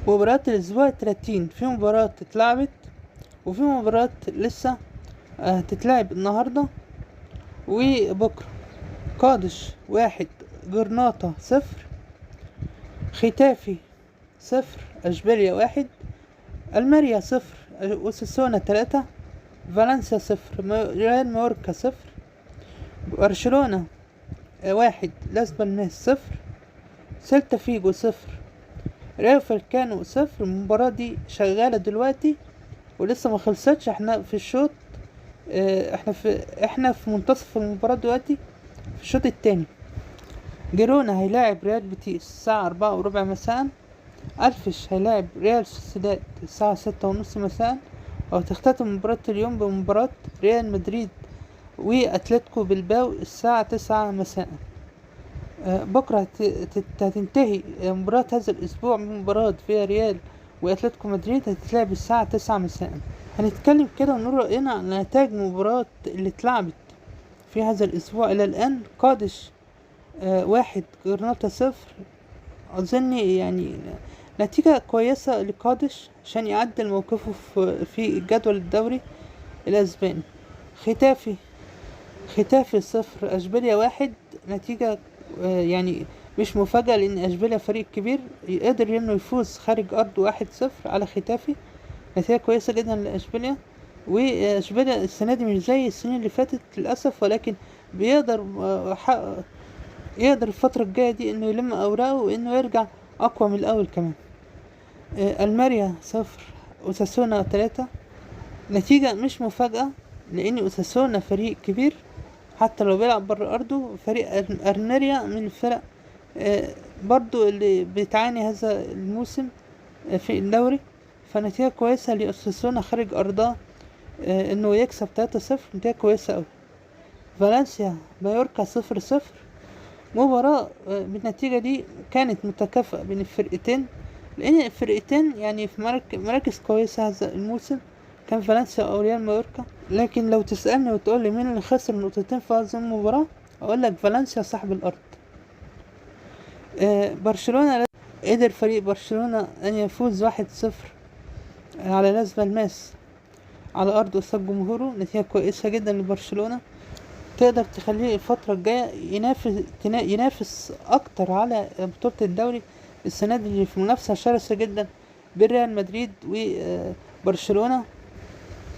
مباراة الأسبوع 30 في مباراة اتلعبت وفي مباراة لسه هتتلعب النهاردة وبكرة. قادش 1، جرناطة 0، ختافي 0، اشبيليا 1، الماريا 0، اوساسونا 3، فالنسيا 0، ريال مايوركا 0، برشلونة 1، لاس بالماس 0، سيلتا فيجو 0، ريال فالكانو 0. المباراة دي شغالة دلوقتي ولسه ما خلصتش. احنا في الشوط احنا في منتصف المباراة دلوقتي في الشوط التاني. جيرونا هيلاعب ريال بيتيس الساعة 4:15 مساء. ألفش هيلاعب ريال سوسيداد الساعة 6:30 مساء. وهتختتم مباراة اليوم بمباراة ريال مدريد وأتلتيكو بلباو الساعة 9 مساء. بكرة هتنتهي مباراة هذا الأسبوع بمباراة فيا ريال وأتلتيكو مدريد، هتتلعب الساعة 9 مساء. هنتكلم كده ونقول رأينا عن نتائج مباراة اللي اتلعبت في هذا الأسبوع إلى الآن. قادش 1، جرناطة 0. أظن يعني نتيجة كويسة لقادش عشان يعدل موقفه في جدول الدوري الأسباني. ختافي 0، أشبيليا 1. نتيجة يعني مش مفاجأة لأن أشبيليا فريق كبير، قدر إنه يفوز خارج أرضه 1-0 على ختافي. نتيجة كويسة جدا لأشبيليا. وأشبيليا السنة دي مش زي السنين اللي فاتت للأسف، ولكن بيقدر يقدر الفترة الجاية دي إنه يلم أوراقه وإنه يرجع أقوى من الأول كمان. الماريا 0، أوساسونا 3. نتيجة مش مفاجأة لأن أوساسونا فريق كبير حتى لو بيلعب بره أرضه. فريق الماريا من الفرق برضو اللي بتعاني هذا الموسم في الدوري. فنتيجة كويسة لأوساسونا خارج أرضها إنه يكسب 3-0. نتيجة كويسة أوي. فالنسيا مايوركا 0-0. مباراة بالنتيجة دي كانت متكافئة بين الفرقتين، لأن الفرقتين يعني في مراكز كويسة هذا الموسم، كان فالنسيا أو ريال مايوركا. لكن لو تسألني وتقولي مين اللي خسر نقطتين في هذه المباراة، أقولك فالنسيا صاحب الأرض. برشلونة قدر فريق برشلونة أن يفوز 1-0 على لاس بالماس على أرض قصاد جمهوره. نتيجة كويسة جدا لبرشلونة، تقدر تخليه الفترة الجاية ينافس أكتر على بطولة الدوري السنة دي، اللي في منافسة شرسة جدا بين ريال مدريد وبرشلونة.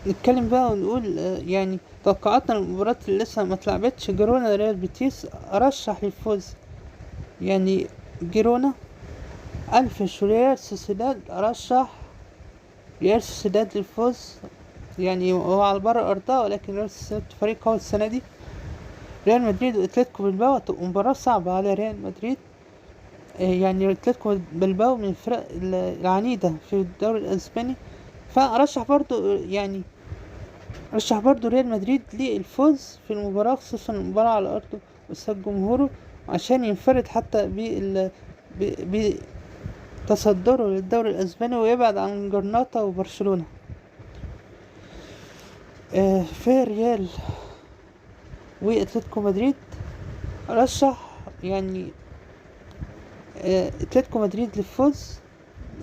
نتكلم بقى ونقول يعني توقعاتنا للمباراة اللي لسه ما اتلعبتش. جيرونا ريال بيتيس أرشح للفوز، يعني جيرونا. ألفش ريال سوسيداد أرشح ريال سوسيداد للفوز، يعني هو على بره أرضها ولكن ريال سوسيداد فريق قوي السنة دي. ريال مدريد واتلتيكو بلباو هتبقى مباراة صعبة على ريال مدريد. يعني اتلتيكو بلباو من الفرق العنيدة في الدوري الأسباني. فأرشح برضو ريال مدريد للفوز في المباراة، خصوصا المباراة على أرضه قصاد جمهوره، عشان ينفرد حتى بتصدره للدوري الأسباني ويبعد عن جرناطة وبرشلونة. في ريال واتلتيكو مدريد أرشح يعني اتلتيكو مدريد للفوز.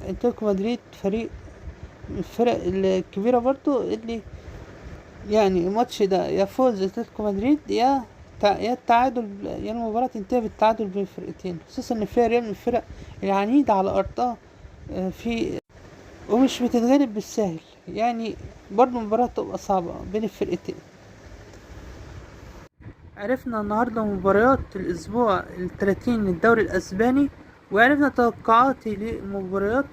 اتلتيكو مدريد فريق من الفرق الكبيرة برضو، اللي يعني الماتش ده يفوز اتلتيكو مدريد يا التعادل، يا المباراة تنتهي بالتعادل بين الفرقتين، خصوصا ان فيها ريال من الفرق العنيدة على ارضها ومش بتتغلب بالسهل. يعني برضو المباراة تبقى صعبة بين الفرقتين. عرفنا النهاردة مباريات الأسبوع 30 للدوري الأسباني، وعرفنا توقعاتي للمباريات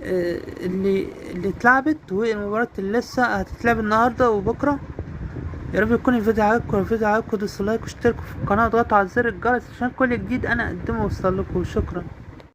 اللي اتلعبت والمباريات اللي لسه هتتلعب النهاردة وبكرة. يا رب يكون الفيديو عجبكم، دوسوا لايك واشتركوا في القناة وضغطوا على زر الجرس عشان كل جديد أنا أقدمه يوصل لكم. شكرا.